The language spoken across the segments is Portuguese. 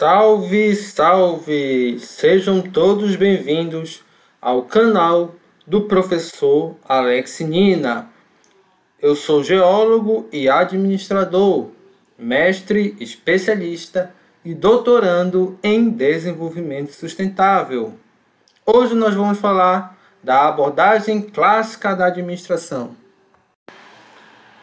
Salve, salve! Sejam todos bem-vindos ao canal do professor Alex Nina. Eu sou geólogo e administrador, mestre, especialista e doutorando em desenvolvimento sustentável. Hoje nós vamos falar da abordagem clássica da administração.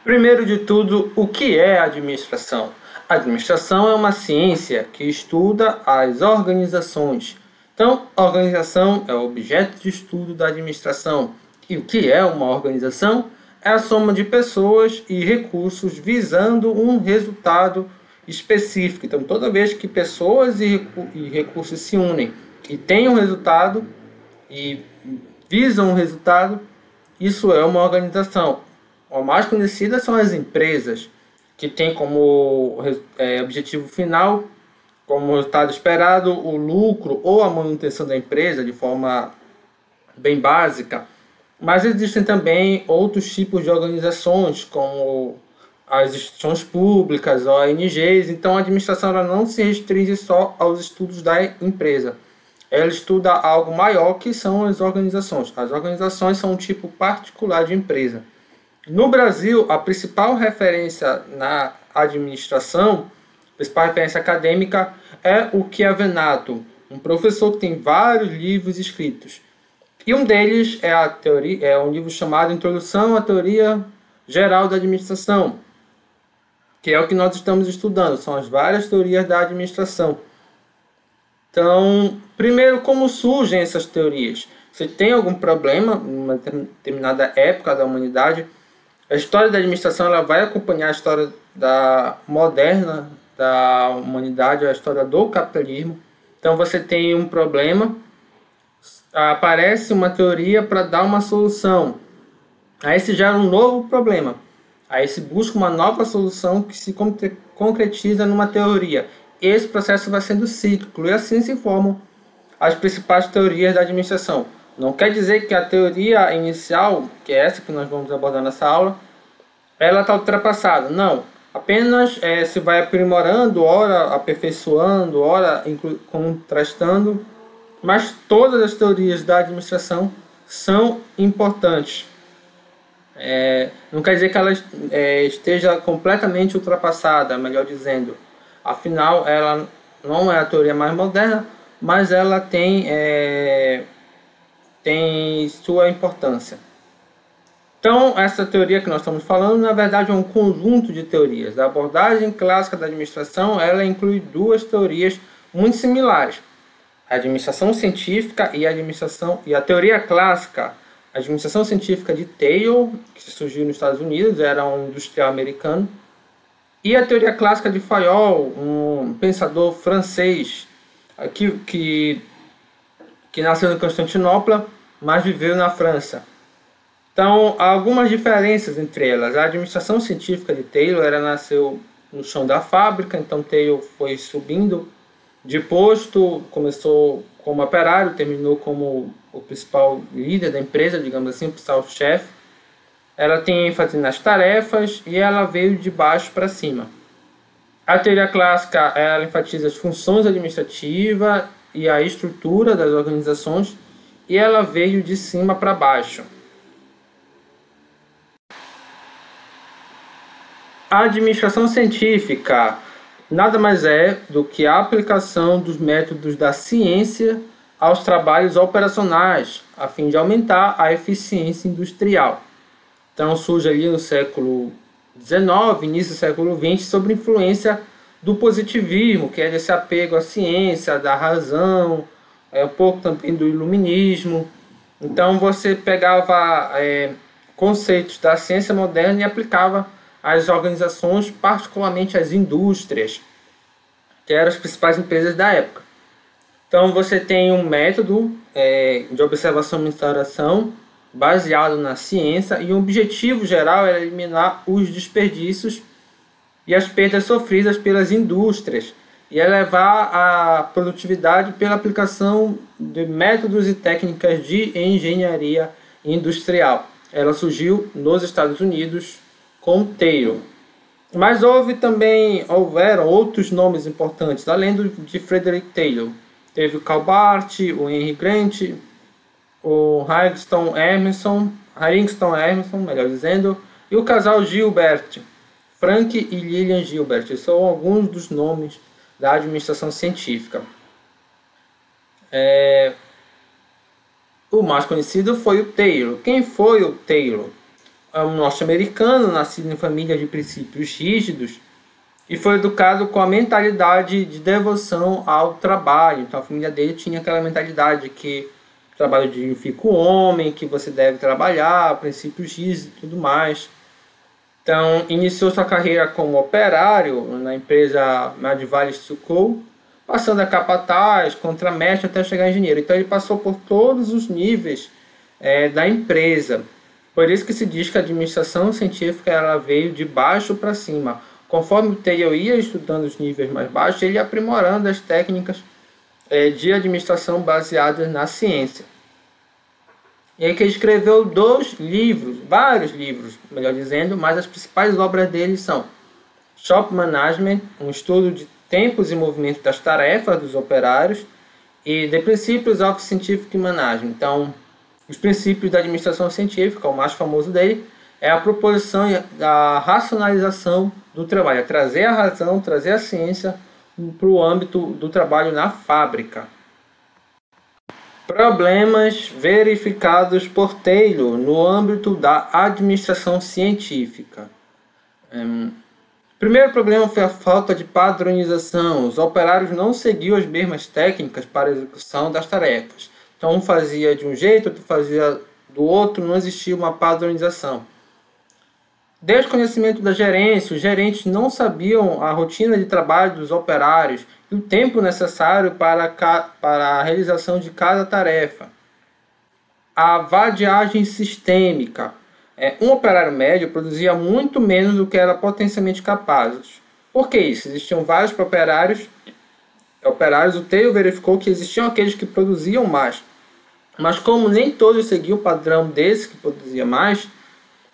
Primeiro de tudo, o que é administração? A administração é uma ciência que estuda as organizações. Então, a organização é o objeto de estudo da administração. E o que é uma organização? É a soma de pessoas e recursos visando um resultado específico. Então, toda vez que pessoas e recursos se unem e têm um resultado e visam um resultado, isso é uma organização. A mais conhecida são as empresas, que tem como objetivo final, como resultado esperado, o lucro ou a manutenção da empresa de forma bem básica. Mas existem também outros tipos de organizações, como as instituições públicas, ONGs. Então a administração ela não se restringe só aos estudos da empresa. Ela estuda algo maior, que são as organizações. As organizações são um tipo particular de empresa. No Brasil, a principal referência na administração, a principal referência acadêmica é o Chiavenato, um professor que tem vários livros escritos. E um deles é um livro chamado Introdução à Teoria Geral da Administração, que é o que nós estamos estudando, são as várias teorias da administração. Então, primeiro, como surgem essas teorias? Se tem algum problema em uma determinada época da humanidade, a história da administração ela vai acompanhar a história moderna da humanidade, a história do capitalismo. Então você tem um problema, aparece uma teoria para dar uma solução. Aí se gera um novo problema. Aí se busca uma nova solução que se concretiza numa teoria. Esse processo vai sendo cíclico e assim se formam as principais teorias da administração. Não quer dizer que a teoria inicial, que é essa que nós vamos abordar nessa aula, ela está ultrapassada. Não. Apenas se vai aprimorando, ora aperfeiçoando, ora contrastando. Mas todas as teorias da administração são importantes. Não quer dizer que ela esteja completamente ultrapassada, melhor dizendo. Afinal, ela não é a teoria mais moderna, mas ela tem sua importância. Então, essa teoria que nós estamos falando, na verdade, é um conjunto de teorias. A abordagem clássica da administração, ela inclui duas teorias muito similares. A administração científica e a teoria clássica. A administração científica de Taylor, que surgiu nos Estados Unidos, era um industrial americano. E a teoria clássica de Fayol, um pensador francês, que nasceu em Constantinopla, mas viveu na França. Então, há algumas diferenças entre elas. A administração científica de Taylor nasceu no chão da fábrica, então Taylor foi subindo de posto, começou como operário, terminou como o principal líder da empresa, digamos assim, o principal chefe. Ela tem ênfase nas tarefas e ela veio de baixo para cima. A teoria clássica ela enfatiza as funções administrativas e a estrutura das organizações, e ela veio de cima para baixo. A administração científica nada mais é do que a aplicação dos métodos da ciência aos trabalhos operacionais, a fim de aumentar a eficiência industrial. Então surge ali no século XIX, início do século XX, sob influência do positivismo, que é desse apego à ciência, da razão, um pouco também do iluminismo. Então você pegava conceitos da ciência moderna e aplicava às organizações, particularmente às indústrias, que eram as principais empresas da época. Então você tem um método de observação e mensuração baseado na ciência, e o objetivo geral era eliminar os desperdícios e as perdas sofridas pelas indústrias e elevar a produtividade pela aplicação de métodos e técnicas de engenharia industrial. Ela surgiu nos Estados Unidos com Taylor. Mas houveram outros nomes importantes, além de Frederick Taylor. Teve o Karl Barth, o Henry Grant, o Harringston Emerson, melhor dizendo, e o casal Gilbert, Frank e Lillian Gilbert. São alguns dos nomes da administração científica. O mais conhecido foi o Taylor. Quem foi o Taylor? É um norte-americano, nascido em família de princípios rígidos, e foi educado com a mentalidade de devoção ao trabalho. Então a família dele tinha aquela mentalidade que o trabalho dignifica o homem, que você deve trabalhar, princípios rígidos e tudo mais. Então iniciou sua carreira como operário na empresa Medvale Steel Co., passando a capataz, contramestre até chegar a engenheiro. Então ele passou por todos os níveis da empresa. Por isso que se diz que a administração científica ela veio de baixo para cima. Conforme o Taylor ia estudando os níveis mais baixos, ele ia aprimorando as técnicas de administração baseadas na ciência. E aí que ele escreveu vários livros, melhor dizendo, mas as principais obras dele são Shop Management, um estudo de tempos e movimentos das tarefas dos operários, e The Principles of Scientific Management. Então, os princípios da administração científica, o mais famoso dele, é a proposição da racionalização do trabalho, é trazer a razão, trazer a ciência para o âmbito do trabalho na fábrica. Problemas verificados por Taylor no âmbito da administração científica. O primeiro problema foi a falta de padronização. Os operários não seguiam as mesmas técnicas para a execução das tarefas. Então, um fazia de um jeito, outro fazia do outro, não existia uma padronização. Desconhecimento da gerência. Os gerentes não sabiam a rotina de trabalho dos operários e o tempo necessário para a realização de cada tarefa. A vadiagem sistêmica. Um operário médio produzia muito menos do que era potencialmente capaz. Por que isso? Existiam vários operários. O Taylor verificou que existiam aqueles que produziam mais. Mas como nem todos seguiam o padrão desse que produzia mais,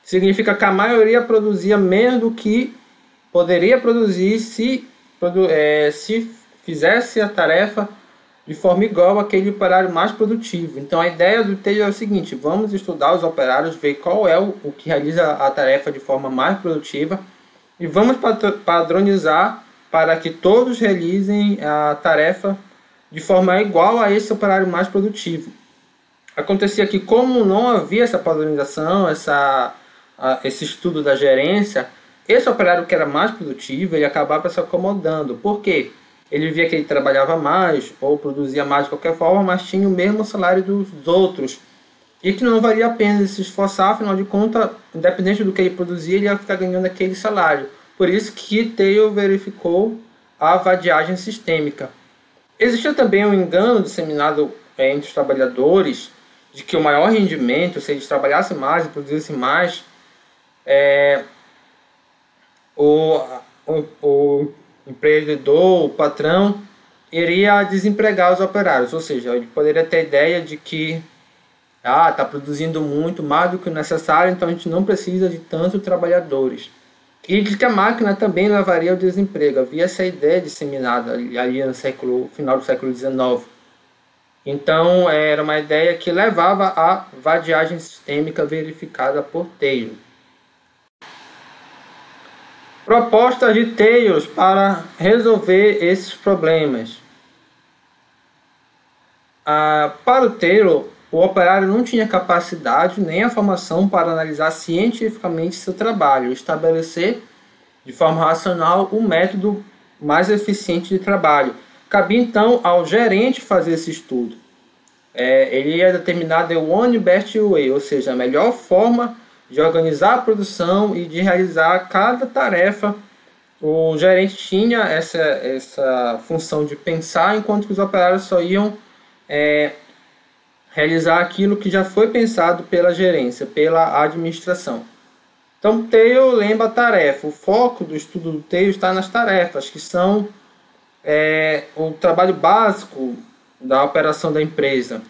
significa que a maioria produzia menos do que poderia produzir se fizesse a tarefa de forma igual àquele operário mais produtivo. Então a ideia do Taylor é o seguinte: vamos estudar os operários, ver qual é o que realiza a tarefa de forma mais produtiva e vamos padronizar para que todos realizem a tarefa de forma igual a esse operário mais produtivo. Acontecia que, como não havia essa padronização, esse estudo da gerência, esse operário que era mais produtivo, ele acabava se acomodando. Por quê? Ele via que ele trabalhava mais ou produzia mais de qualquer forma, mas tinha o mesmo salário dos outros. E que não valia a pena ele se esforçar, afinal de contas, independente do que ele produzia, ele ia ficar ganhando aquele salário. Por isso que Taylor verificou a vadiagem sistêmica. Existia também um engano disseminado entre os trabalhadores de que o maior rendimento, se eles trabalhassem mais e produzissem mais, o empreendedor, o patrão, iria desempregar os operários. Ou seja, ele poderia ter a ideia de que está produzindo muito, mais do que o necessário, então a gente não precisa de tantos trabalhadores. E de que a máquina também levaria ao desemprego. Havia essa ideia disseminada ali no final do século XIX. Então, era uma ideia que levava à vadiagem sistêmica verificada por Taylor. Propostas de Taylor para resolver esses problemas. Para o Taylor, o operário não tinha capacidade nem a formação para analisar cientificamente seu trabalho, estabelecer de forma racional o método mais eficiente de trabalho. Cabia então ao gerente fazer esse estudo. Ele ia determinar the one best way, ou seja, a melhor forma de organizar a produção e de realizar cada tarefa. O gerente tinha essa função de pensar, enquanto que os operários só iam realizar aquilo que já foi pensado pela gerência, pela administração. Então, Taylor lembra a tarefa. O foco do estudo do Taylor está nas tarefas, que são o trabalho básico da operação da empresa.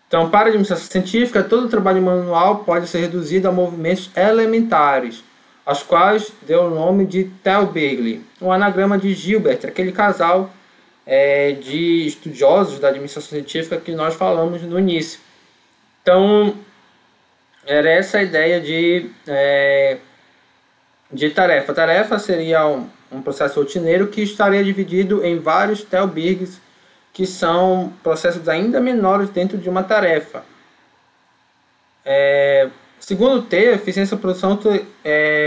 Então, para a administração científica, todo o trabalho manual pode ser reduzido a movimentos elementares. aos quais deu o nome de Thalberg, um anagrama de Gilbert, aquele casal de estudiosos da administração científica que nós falamos no início. Então, era essa a ideia de tarefa. Tarefa seria um processo rotineiro que estaria dividido em vários Thalbergs, que são processos ainda menores dentro de uma tarefa. Segundo o T, a eficiência da produção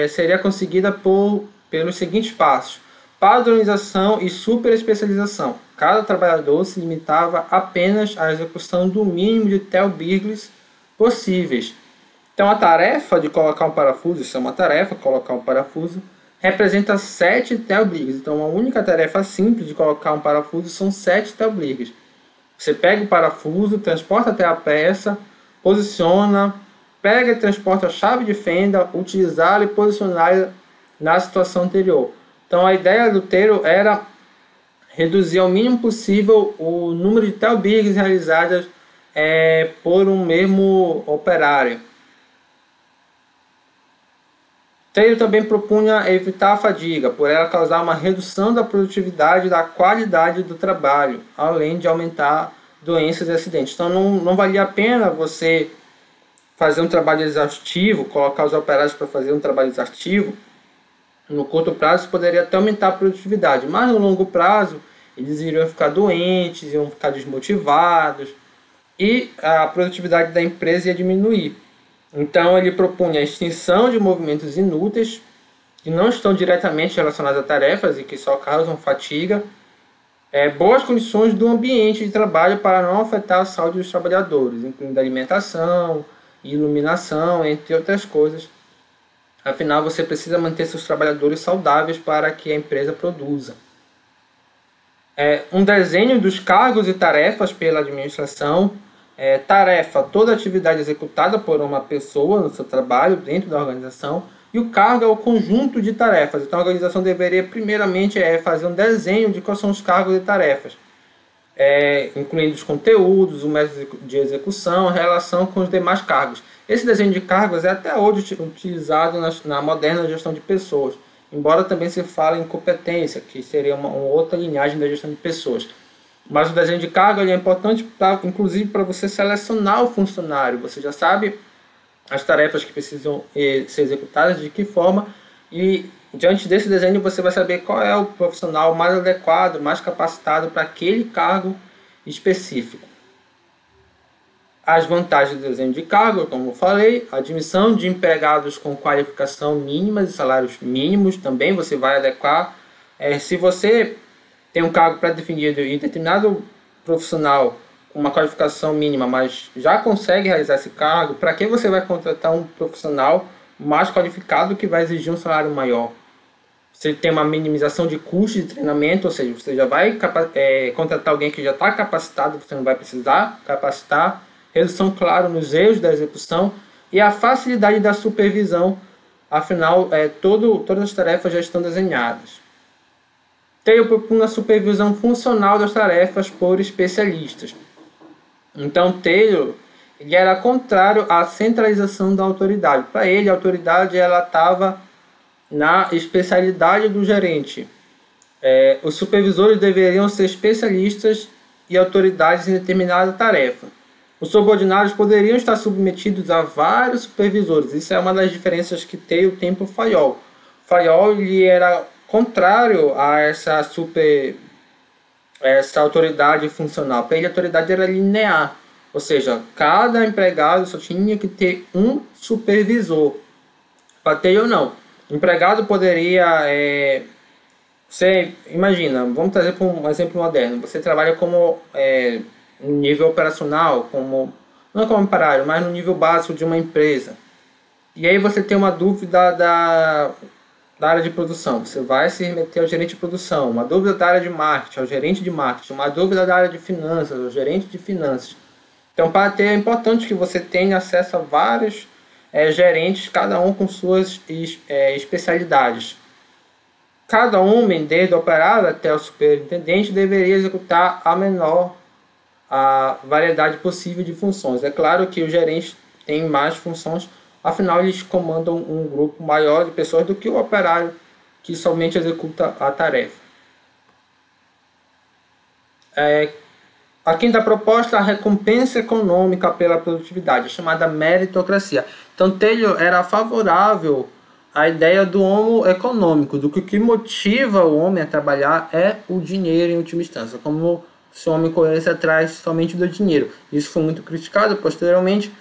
seria conseguida pelos seguintes passos: padronização e superespecialização. Cada trabalhador se limitava apenas à execução do mínimo de Thalbergs possíveis. Então, a tarefa de colocar um parafuso, isso é uma tarefa, colocar um parafuso, representa 7 Thalbergs. Então, a única tarefa simples de colocar um parafuso são 7 Thalbergs. Você pega o parafuso, transporta até a peça, posiciona, pega e transporta a chave de fenda, utilizá-la e posicioná-la na situação anterior. Então, a ideia do Taylor era reduzir ao mínimo possível o número de Thalbergs realizadas por um mesmo operário. Taylor também propunha evitar a fadiga, por ela causar uma redução da produtividade e da qualidade do trabalho, além de aumentar doenças e acidentes. Então, não valia a pena você fazer um trabalho exaustivo, colocar os operários para fazer um trabalho exaustivo. No curto prazo, isso poderia até aumentar a produtividade, mas no longo prazo, eles iriam ficar doentes, iam ficar desmotivados e a produtividade da empresa ia diminuir. Então, ele propunha a extinção de movimentos inúteis que não estão diretamente relacionados a tarefas e que só causam fatiga, boas condições do ambiente de trabalho para não afetar a saúde dos trabalhadores, incluindo alimentação, iluminação, entre outras coisas. Afinal, você precisa manter seus trabalhadores saudáveis para que a empresa produza. Um desenho dos cargos e tarefas pela administração. Tarefa: toda atividade executada por uma pessoa no seu trabalho dentro da organização. E o cargo é o conjunto de tarefas. Então, a organização deveria primeiramente fazer um desenho de quais são os cargos e tarefas, incluindo os conteúdos, o método de execução, a relação com os demais cargos. Esse desenho de cargos é até hoje utilizado na moderna gestão de pessoas, embora também se fale em competência, que seria uma outra linhagem da gestão de pessoas. Mas o desenho de cargo é importante, inclusive, para você selecionar o funcionário. Você já sabe as tarefas que precisam ser executadas, de que forma, e diante desse desenho você vai saber qual é o profissional mais adequado, mais capacitado para aquele cargo específico. As vantagens do desenho de cargo, como eu falei: a admissão de empregados com qualificação mínima e salários mínimos, também você vai adequar. Se você tem um cargo pré-definido e determinado profissional com uma qualificação mínima, mas já consegue realizar esse cargo, para que você vai contratar um profissional mais qualificado que vai exigir um salário maior? Você tem uma minimização de custos de treinamento, ou seja, você já vai contratar alguém que já está capacitado, você não vai precisar capacitar. Redução, claro, nos erros da execução e a facilidade da supervisão, afinal, todas as tarefas já estão desenhadas. Taylor propõe a supervisão funcional das tarefas por especialistas. Então, Taylor ele era contrário à centralização da autoridade. Para ele, a autoridade estava na especialidade do gerente. Os supervisores deveriam ser especialistas e autoridades em determinada tarefa. Os subordinados poderiam estar submetidos a vários supervisores. Isso é uma das diferenças que Taylor tem para o Fayol. O Fayol ele era contrário a essa autoridade funcional. Para ele, a autoridade era linear, ou seja, cada empregado só tinha que ter um supervisor. Para Taylor, não. O empregado poderia você imagina, vamos trazer para um exemplo moderno. Você trabalha como no nível operacional, não como operário, mas no nível básico de uma empresa. E aí você tem uma dúvida da área de produção, você vai se remeter ao gerente de produção. Uma dúvida da área de marketing, ao gerente de marketing. Uma dúvida da área de finanças, ao gerente de finanças. Então, para ter, é importante que você tenha acesso a vários gerentes, cada um com suas especialidades. Cada homem, desde o operário até o superintendente, deveria executar a variedade possível de funções. É claro que o gerente tem mais funções afinal eles comandam um grupo maior de pessoas do que o operário que somente executa a tarefa. A quinta proposta é a recompensa econômica pela produtividade, chamada meritocracia. Então Taylor era favorável à ideia do homo econômico, do que o que motiva o homem a trabalhar é o dinheiro em última instância, como se o homem corresse atrás somente do dinheiro. Isso foi muito criticado posteriormente,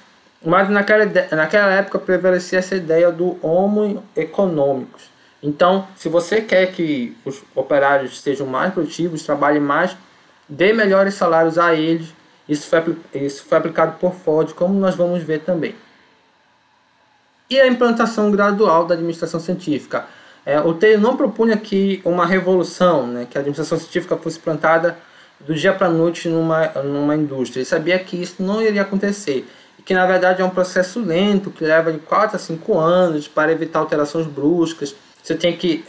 mas naquela época prevalecia essa ideia do homo econômicos. Então, se você quer que os operários sejam mais produtivos, trabalhem mais, dê melhores salários a eles. Isso foi aplicado por Ford, como nós vamos ver também. E a implantação gradual da administração científica. O Taylor não propunha aqui uma revolução, né, que a administração científica fosse implantada do dia para a noite numa indústria. Ele sabia que isso não iria acontecer, e que na verdade é um processo lento, que leva de 4 a 5 anos para evitar alterações bruscas. Você tem que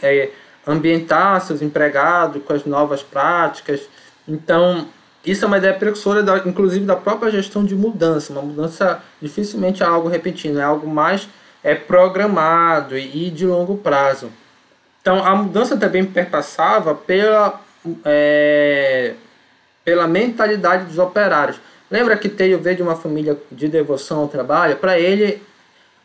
ambientar seus empregados com as novas práticas. Então, isso é uma ideia precursora, inclusive, da própria gestão de mudança. Uma mudança dificilmente é algo repentino, é algo mais programado e de longo prazo. Então, a mudança também perpassava pela mentalidade dos operários. Lembra que Taylor veio de uma família de devoção ao trabalho? Para ele,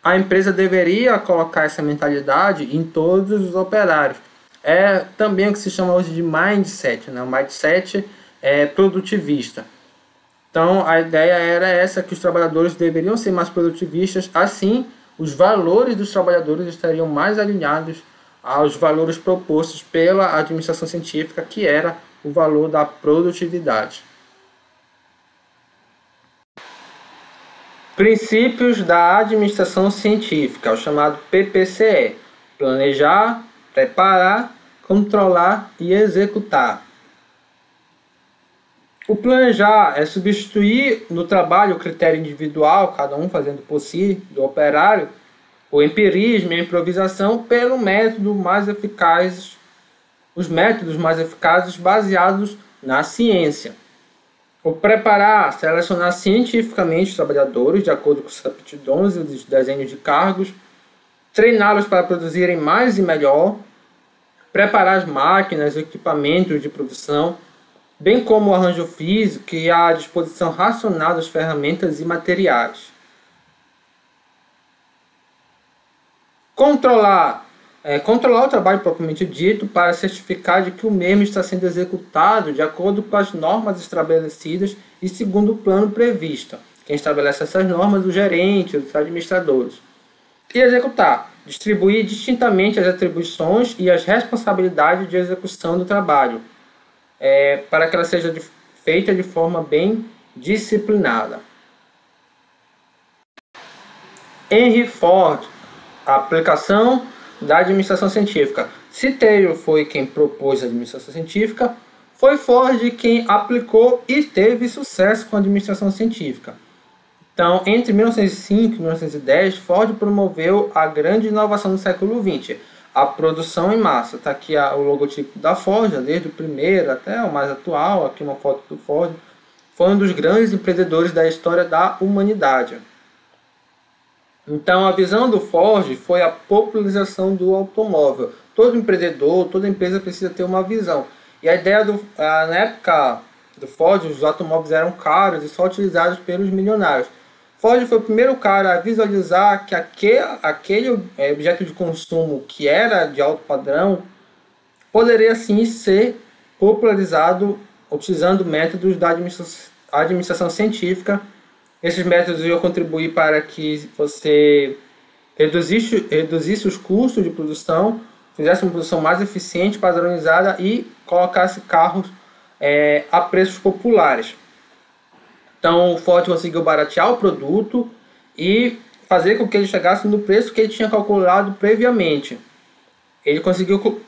a empresa deveria colocar essa mentalidade em todos os operários. É também o que se chama hoje de mindset, né? O mindset produtivista. Então, a ideia era essa, que os trabalhadores deveriam ser mais produtivistas, assim, os valores dos trabalhadores estariam mais alinhados aos valores propostos pela administração científica, que era o valor da produtividade. Princípios da administração científica, o chamado PPCE: planejar, preparar, controlar e executar. O planejar é substituir no trabalho o critério individual, cada um fazendo por si, do operário, o empirismo e a improvisação, pelo método mais eficaz, os métodos mais eficazes baseados na ciência. O preparar, selecionar cientificamente os trabalhadores de acordo com suas aptidões e os desenhos de cargos, treiná-los para produzirem mais e melhor, preparar as máquinas e equipamentos de produção, bem como o arranjo físico e a disposição racional das ferramentas e materiais. Controlar o trabalho propriamente dito para certificar de que o mesmo está sendo executado de acordo com as normas estabelecidas e segundo o plano previsto. Quem estabelece essas normas, o gerente, os administradores. E executar, distribuir distintamente as atribuições e as responsabilidades de execução do trabalho, para que ela seja feita de forma bem disciplinada. Henry Ford, a aplicação da administração científica. Se Taylor foi quem propôs a administração científica, foi Ford quem aplicou e teve sucesso com a administração científica. Então, entre 1905 e 1910, Ford promoveu a grande inovação do século XX, a produção em massa. Está aqui o logotipo da Ford, desde o primeiro até o mais atual, aqui uma foto do Ford. Foi um dos grandes empreendedores da história da humanidade. Então, a visão do Ford foi a popularização do automóvel. Todo empreendedor, toda empresa precisa ter uma visão. E a ideia na época do Ford, os automóveis eram caros e só utilizados pelos milionários. Ford foi o primeiro cara a visualizar que aquele objeto de consumo que era de alto padrão poderia sim ser popularizado utilizando métodos da administração científica. Esses métodos iam contribuir para que você reduzisse os custos de produção, fizesse uma produção mais eficiente, padronizada e colocasse carros a preços populares. Então o Ford conseguiu baratear o produto e fazer com que ele chegasse no preço que ele tinha calculado previamente. Ele conseguiu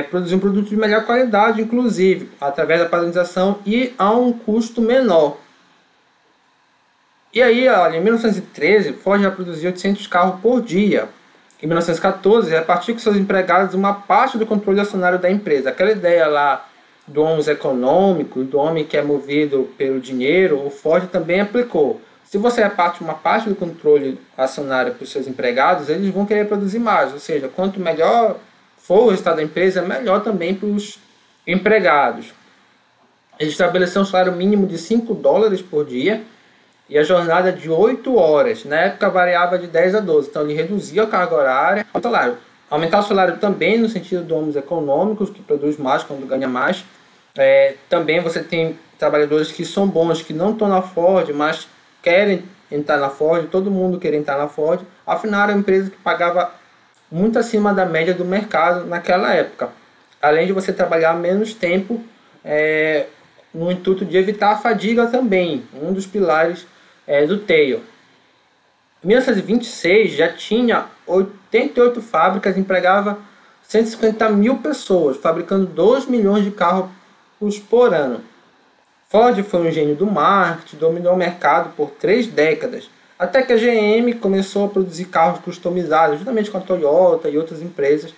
produzir um produto de melhor qualidade, inclusive, através da padronização e a um custo menor. E aí, olha, em 1913, Ford já produziu 800 carros por dia. Em 1914, repartiu com seus empregados uma parte do controle acionário da empresa. Aquela ideia lá do homem econômico, do homem que é movido pelo dinheiro, o Ford também aplicou. Se você reparte uma parte do controle acionário para os seus empregados, eles vão querer produzir mais. Ou seja, quanto melhor for o resultado da empresa, melhor também para os empregados. Ele estabeleceu um salário mínimo de $5 por dia e a jornada de 8 horas. Na época variava de 10 a 12. Então ele reduzia a carga horária e o salário. Aumentar o salário também no sentido de ônus econômicos, que produz mais quando ganha mais. Também você tem trabalhadores que são bons, que não estão na Ford, mas querem entrar na Ford. Todo mundo quer entrar na Ford. Afinal, era uma empresa que pagava muito acima da média do mercado naquela época. Além de você trabalhar menos tempo, no intuito de evitar a fadiga também, um dos pilares do TAIL. Em 1926 já tinha 88 fábricas, empregava 150 mil pessoas, fabricando 2 milhões de carros por ano. Ford foi um gênio do marketing, dominou o mercado por 3 décadas, até que a GM começou a produzir carros customizados, juntamente com a Toyota e outras empresas,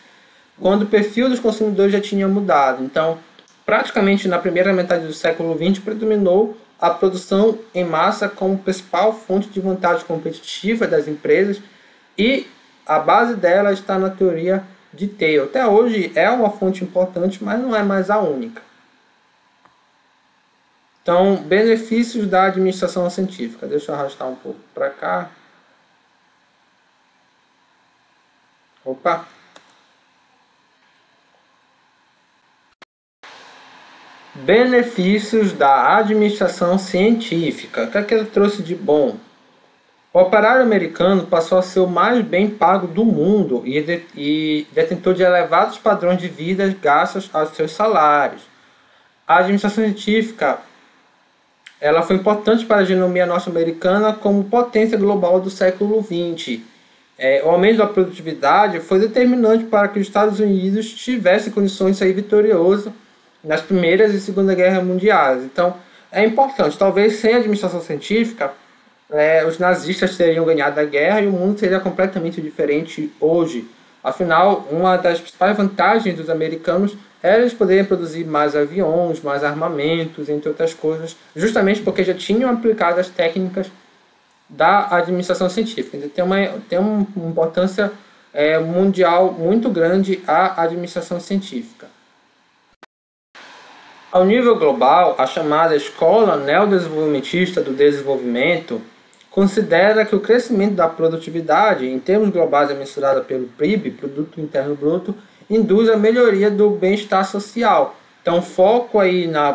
quando o perfil dos consumidores já tinha mudado. Então, praticamente na primeira metade do século XX, predominou a produção em massa como principal fonte de vantagem competitiva das empresas, e a base dela está na teoria de TAIL. Até hoje é uma fonte importante, mas não é mais a única. Então, benefícios da administração científica. Deixa eu arrastar um pouco para cá. Opa! Benefícios da administração científica. O que é que ele trouxe de bom? O operário americano passou a ser o mais bem pago do mundo e detentor de elevados padrões de vida gastos aos seus salários. A administração científica ela foi importante para a economia norte-americana como potência global do século XX. O aumento da produtividade foi determinante para que os Estados Unidos tivessem condições de sair vitorioso nas Primeiras e Segunda Guerra Mundiais. Então, é importante. Talvez sem a administração científica, os nazistas teriam ganhado a guerra e o mundo seria completamente diferente hoje. Afinal, uma das principais vantagens dos americanos era eles poderem produzir mais aviões, mais armamentos, entre outras coisas, justamente porque já tinham aplicado as técnicas da administração científica. Então, tem uma importância mundial muito grande a administração científica. Ao nível global, a chamada Escola Neodesenvolvimentista do Desenvolvimento considera que o crescimento da produtividade, em termos globais mensurada pelo PIB, Produto Interno Bruto, induz a melhoria do bem-estar social. Então, o foco aí na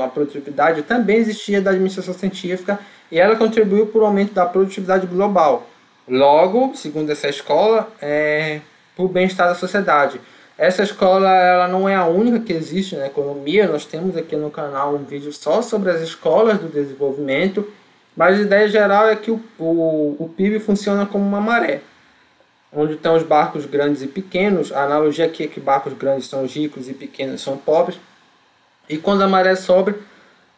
produtividade também existia da administração científica e ela contribuiu para o aumento da produtividade global. Logo, segundo essa escola, para o bem-estar da sociedade. Essa escola ela não é a única que existe na economia. Nós temos aqui no canal um vídeo só sobre as escolas do desenvolvimento, mas a ideia geral é que o PIB funciona como uma maré, onde estão os barcos grandes e pequenos. A analogia aqui é que barcos grandes são os ricos e pequenos são pobres. E quando a maré sobe,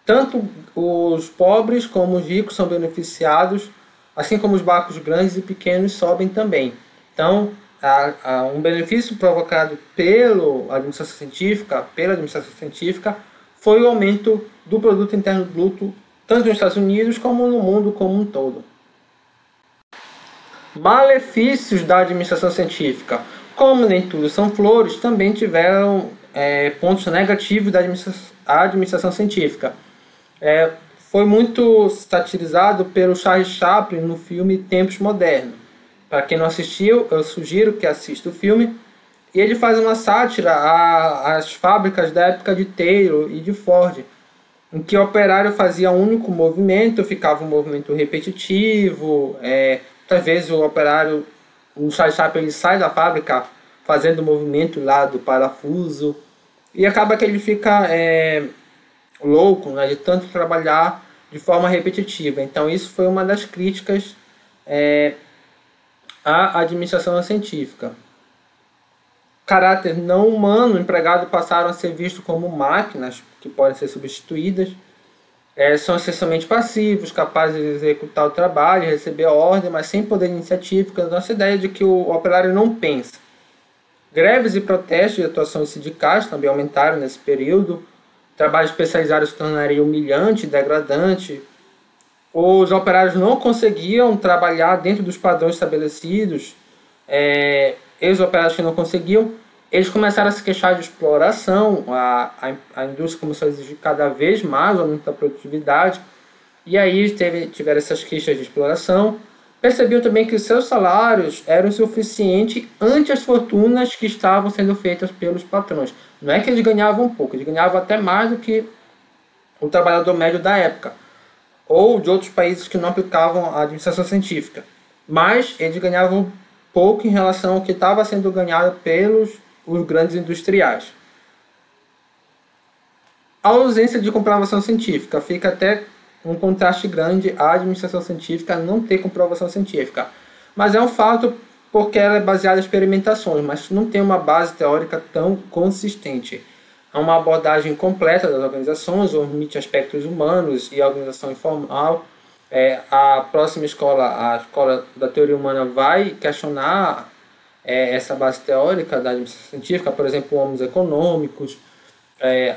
tanto os pobres como os ricos são beneficiados, assim como os barcos grandes e pequenos sobem também. Então, um benefício provocado pela administração científica foi o aumento do produto interno bruto, tanto nos Estados Unidos como no mundo como um todo. Malefícios da administração científica. Como nem tudo são flores, também tiveram pontos negativos da administração científica. Foi muito satirizado pelo Charles Chaplin no filme Tempos Modernos. Para quem não assistiu, eu sugiro que assista o filme. E ele faz uma sátira às fábricas da época de Taylor e de Ford, em que o operário fazia um único movimento, ficava um movimento repetitivo. Talvez o operário, o Charles Chaplin, ele sai da fábrica fazendo o movimento lá do parafuso e acaba que ele fica louco, né, de tanto trabalhar de forma repetitiva. Então isso foi uma das críticas à administração científica. Caráter não humano, empregados passaram a ser vistos como máquinas que podem ser substituídas. São essencialmente passivos, capazes de executar o trabalho, receber a ordem, mas sem poder iniciativa, com a nossa ideia de que o operário não pensa. Greves e protestos de atuações sindicais também aumentaram nesse período. O trabalho especializado se tornaria humilhante e degradante. os operários não conseguiam trabalhar dentro dos padrões estabelecidos, e os operários que não conseguiam, eles começaram a se queixar de exploração, a indústria começou a exigir cada vez mais aumento da produtividade, e aí tiveram essas queixas de exploração. Percebiam também que os seus salários eram suficientes ante as fortunas que estavam sendo feitas pelos patrões. Não é que eles ganhavam pouco, eles ganhavam até mais do que o trabalhador médio da época, ou de outros países que não aplicavam a administração científica. Mas eles ganhavam pouco em relação ao que estava sendo ganhado pelos os grandes industriais. A ausência de comprovação científica fica até um contraste grande à administração científica não ter comprovação científica. Mas é um fato porque ela é baseada em experimentações, mas não tem uma base teórica tão consistente. É uma abordagem completa das organizações, omite aspectos humanos e a organização informal. A próxima escola, a escola da teoria humana, vai questionar essa base teórica da administração científica, por exemplo, homens econômicos,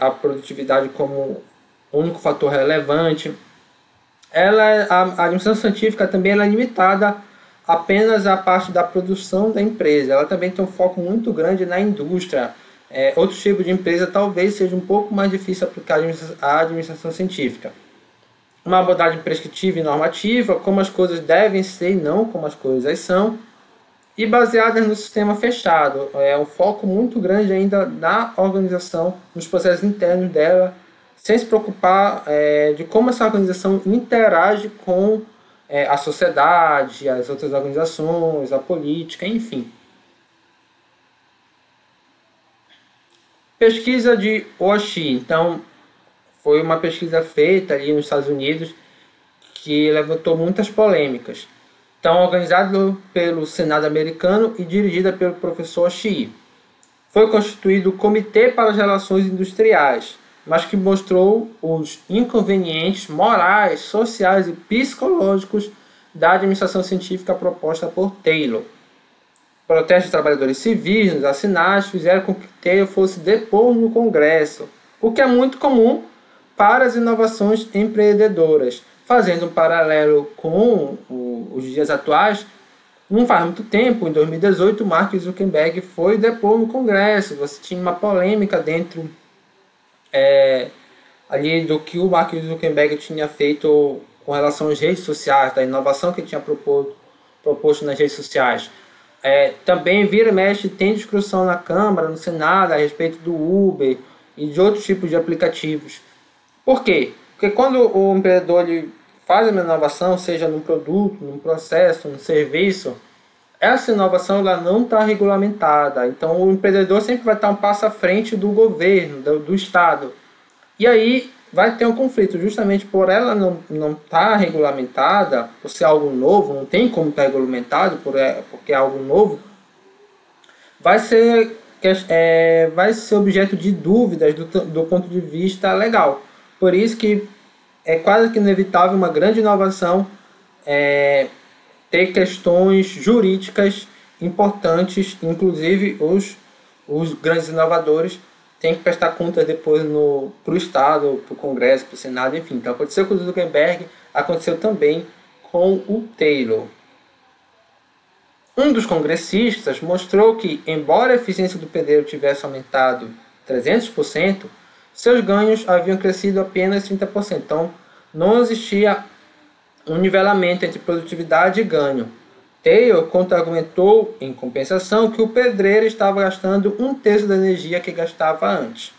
a produtividade como único fator relevante. A administração científica também é limitada apenas à parte da produção da empresa. Ela também tem um foco muito grande na indústria. Outros tipos de empresa talvez seja um pouco mais difícil aplicar a administração científica. Uma abordagem prescritiva e normativa, como as coisas devem ser e não como as coisas são, e baseada no sistema fechado. É um foco muito grande ainda na organização, nos processos internos dela, sem se preocupar de como essa organização interage com a sociedade, as outras organizações, a política, enfim. Pesquisa de Oshii. Então, foi uma pesquisa feita ali nos Estados Unidos que levantou muitas polêmicas. Então, organizado pelo Senado americano e dirigida pelo professor Oshii. Foi constituído o Comitê para as Relações Industriais, mas que mostrou os inconvenientes morais, sociais e psicológicos da administração científica proposta por Taylor. Protestos de trabalhadores civis nos assinantes fizeram com que Taylor fosse depor no Congresso, o que é muito comum para as inovações empreendedoras. Fazendo um paralelo com os dias atuais, não faz muito tempo, em 2018, Mark Zuckerberg foi depor no Congresso. Você tinha uma polêmica dentro ali do que o Mark Zuckerberg tinha feito com relação às redes sociais, da inovação que ele tinha proposto nas redes sociais. Também vira e mexe, tem discussão na Câmara, no Senado, a respeito do Uber e de outros tipos de aplicativos. Por quê? Porque quando o empreendedor ele faz uma inovação, seja num produto, num processo, num serviço, essa inovação ela não está regulamentada. Então o empreendedor sempre vai estar um passo à frente do governo, do Estado. E aí vai ter um conflito, justamente por ela não estar regulamentada, por ser algo novo, não tem como estar regulamentado, porque é algo novo, vai ser objeto de dúvidas do ponto de vista legal. Por isso que é quase que inevitável uma grande inovação ter questões jurídicas importantes, inclusive os grandes inovadores têm que prestar contas depois para o Estado, para o Congresso, para o Senado, enfim. Então aconteceu com o Zuckerberg, aconteceu também com o Taylor. Um dos congressistas mostrou que, embora a eficiência do pedreiro tivesse aumentado 300%, seus ganhos haviam crescido apenas 30%. Então, não existia um nivelamento entre produtividade e ganho. Taylor contra-argumentou, em compensação, que o pedreiro estava gastando 1/3 da energia que gastava antes.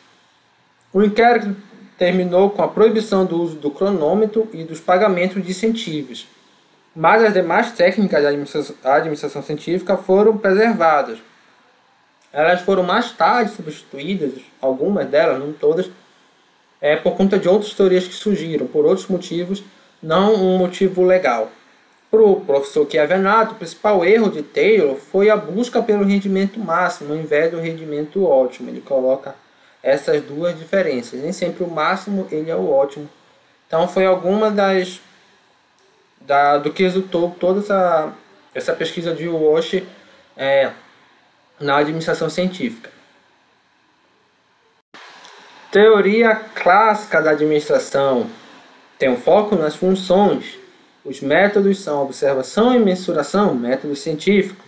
O inquérito terminou com a proibição do uso do cronômetro e dos pagamentos de incentivos, mas as demais técnicas da administração científica foram preservadas. Elas foram mais tarde substituídas, algumas delas, não todas, por conta de outras teorias que surgiram, por outros motivos, não um motivo legal. Para o professor Chiavenato, o principal erro de Taylor foi a busca pelo rendimento máximo, ao invés do rendimento ótimo. Ele coloca essas duas diferenças. Nem sempre o máximo ele é o ótimo. Então foi alguma do que resultou toda essa pesquisa de Walsh na administração científica. Teoria clássica da administração tem um foco nas funções Os métodos são observação e mensuração, método científico,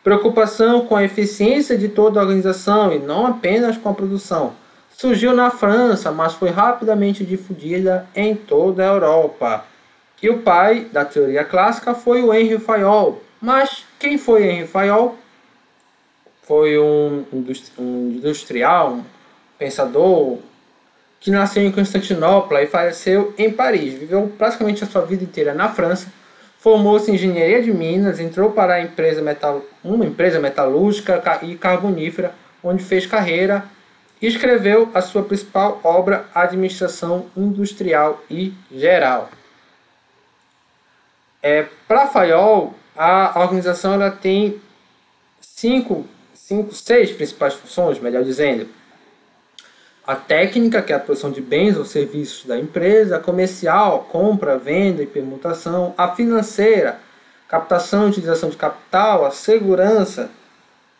preocupação com a eficiência de toda a organização e não apenas com a produção. Surgiu na França, mas foi rapidamente difundida em toda a Europa. E o pai da teoria clássica foi o Henri Fayol. Mas quem foi Henri Fayol? Foi um industrial, um pensador, que nasceu em Constantinopla e faleceu em Paris. Viveu praticamente a sua vida inteira na França. Formou-se em engenharia de minas, entrou para uma empresa metalúrgica e carbonífera, onde fez carreira e escreveu a sua principal obra, Administração Industrial e Geral. Para Fayol, a organização ela tem seis principais funções, melhor dizendo. A técnica, que é a produção de bens ou serviços da empresa, a comercial, compra, venda e permutação, a financeira, captação e utilização de capital, a segurança,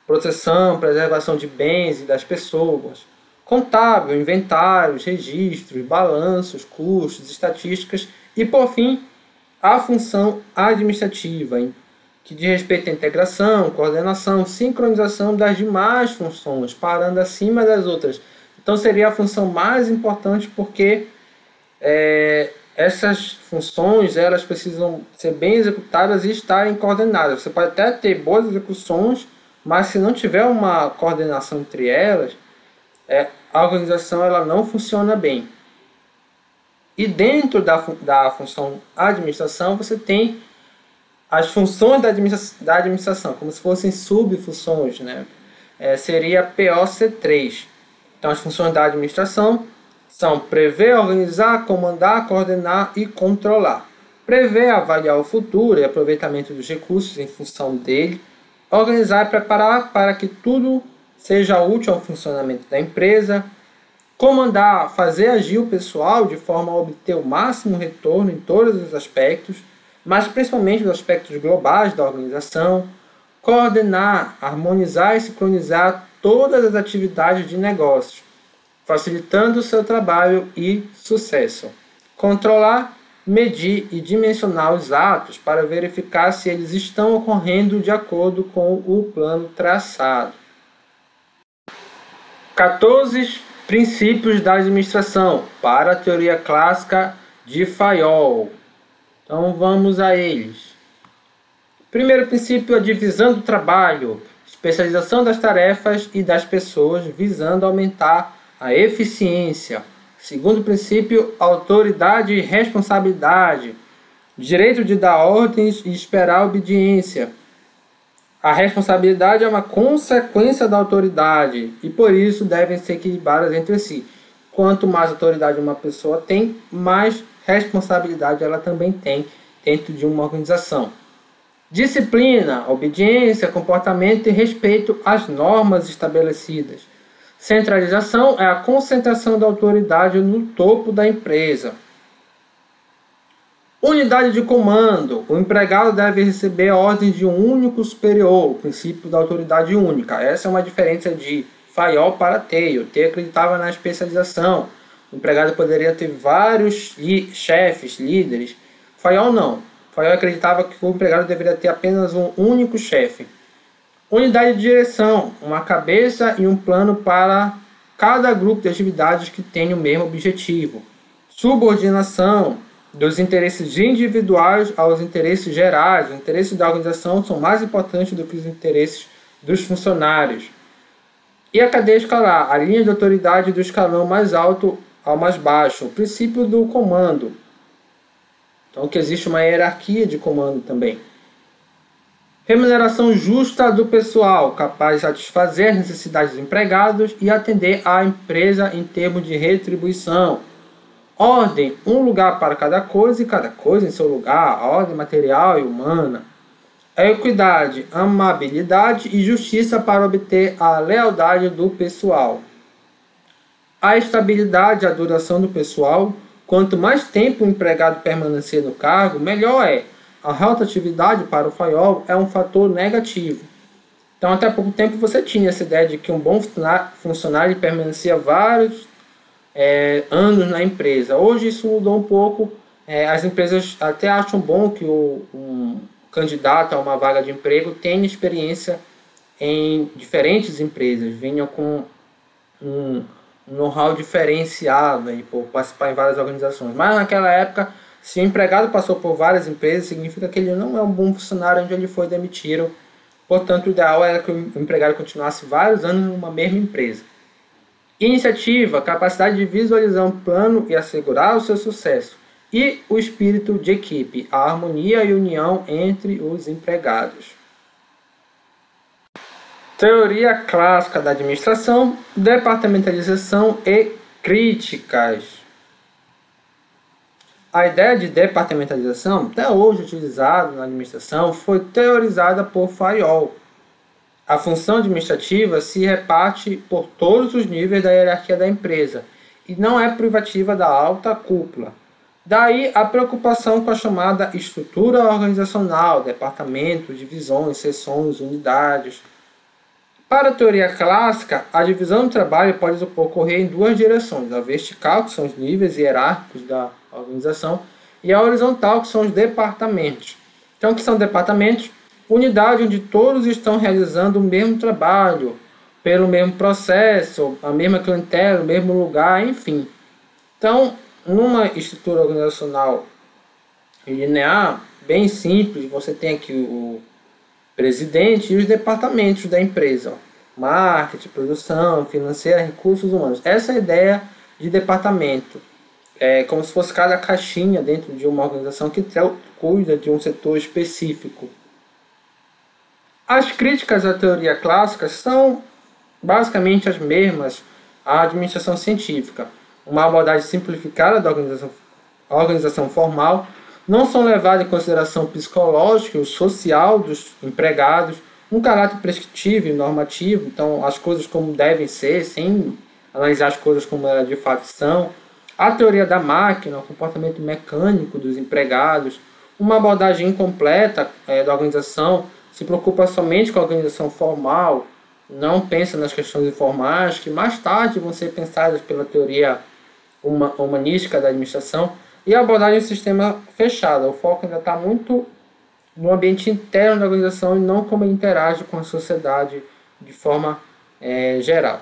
proteção, preservação de bens e das pessoas, contábil, inventários, registros, balanços, custos, estatísticas e, por fim, a função administrativa, que diz respeito à integração, coordenação, sincronização das demais funções, parando acima das outras. Então seria a função mais importante porque essas funções elas precisam ser bem executadas e estarem coordenadas. Você pode até ter boas execuções, mas se não tiver uma coordenação entre elas, a organização ela não funciona bem. E dentro da função administração, você tem as funções da administração, como se fossem subfunções, né? Seria POC3. Então, as funções da administração são prever, organizar, comandar, coordenar e controlar. Prever, avaliar o futuro e aproveitamento dos recursos em função dele. Organizar e preparar para que tudo seja útil ao funcionamento da empresa. Comandar, fazer agir o pessoal de forma a obter o máximo retorno em todos os aspectos, mas principalmente os aspectos globais da organização. Coordenar, harmonizar e sincronizar todas as atividades de negócio, facilitando o seu trabalho e sucesso. Controlar, medir e dimensionar os atos para verificar se eles estão ocorrendo de acordo com o plano traçado. 14 princípios da administração para a teoria clássica de Fayol. Então vamos a eles. Primeiro princípio, a divisão do trabalho, especialização das tarefas e das pessoas, visando aumentar a eficiência. Segundo princípio, autoridade e responsabilidade, direito de dar ordens e esperar obediência. A responsabilidade é uma consequência da autoridade e por isso devem ser equilibradas entre si. Quanto mais autoridade uma pessoa tem, mais responsabilidade ela também tem dentro de uma organização. Disciplina, obediência, comportamento e respeito às normas estabelecidas. Centralização é a concentração da autoridade no topo da empresa. Unidade de comando. O empregado deve receber ordens de um único superior, o princípio da autoridade única. Essa é uma diferença de Fayol para Theo. Theo acreditava na especialização. O empregado poderia ter vários chefes, líderes. Fayol não. Fayol acreditava que o empregado deveria ter apenas um único chefe. Unidade de direção, uma cabeça e um plano para cada grupo de atividades que tem o mesmo objetivo. Subordinação, dos interesses individuais aos interesses gerais. Os interesses da organização são mais importantes do que os interesses dos funcionários. E a cadeia escalar, a linha de autoridade do escalão mais alto ao mais baixo. O princípio do comando. Então, que existe uma hierarquia de comando também. Remuneração justa do pessoal, capaz de satisfazer as necessidades dos empregados e atender à empresa em termos de retribuição. Ordem, um lugar para cada coisa e cada coisa em seu lugar, a ordem material e humana. A equidade, amabilidade e justiça para obter a lealdade do pessoal. A estabilidade, a duração do pessoal. Quanto mais tempo o empregado permanecer no cargo, melhor é. A rotatividade para o Fayol é um fator negativo. Então, até pouco tempo você tinha essa ideia de que um bom funcionário permanecia vários anos na empresa. Hoje isso mudou um pouco As empresas até acham bom que um candidato a uma vaga de emprego tenha experiência em diferentes empresas, venha com um know-how diferenciado aí, por participar em várias organizações. Mas naquela época, se o empregado passou por várias empresas, significa que ele não é um bom funcionário onde ele foi demitido. Portanto, o ideal era que o empregado continuasse vários anos numa mesma empresa. Iniciativa, capacidade de visualizar um plano e assegurar o seu sucesso. E o espírito de equipe, a harmonia e união entre os empregados. Teoria clássica da administração, departamentalização e críticas. A ideia de departamentalização, até hoje utilizada na administração, foi teorizada por Fayol. A função administrativa se reparte por todos os níveis da hierarquia da empresa e não é privativa da alta cúpula. Daí a preocupação com a chamada estrutura organizacional, departamentos, divisões, seções, unidades. Para a teoria clássica, a divisão do trabalho pode ocorrer em duas direções: a vertical, que são os níveis hierárquicos da organização, e a horizontal, que são os departamentos. Então, o que são departamentos? Unidade onde todos estão realizando o mesmo trabalho, pelo mesmo processo, a mesma clientela, o mesmo lugar, enfim. Então, numa estrutura organizacional linear, bem simples, você tem aqui o presidente e os departamentos da empresa: marketing, produção, financeira, recursos humanos. Essa é a ideia de departamento. É como se fosse cada caixinha dentro de uma organização que cuida de um setor específico. As críticas à teoria clássica são basicamente as mesmas à administração científica. Uma abordagem simplificada da organização formal, não são levadas em consideração psicológica e social dos empregados, um caráter prescritivo e normativo, então as coisas como devem ser, sem analisar as coisas como elas de fato são. A teoria da máquina, o comportamento mecânico dos empregados, uma abordagem incompleta da organização, se preocupa somente com a organização formal, não pensa nas questões informais, que mais tarde vão ser pensadas pela teoria humanística da administração, e a abordagem do sistema fechado. O foco ainda está muito no ambiente interno da organização e não como ele interage com a sociedade de forma geral.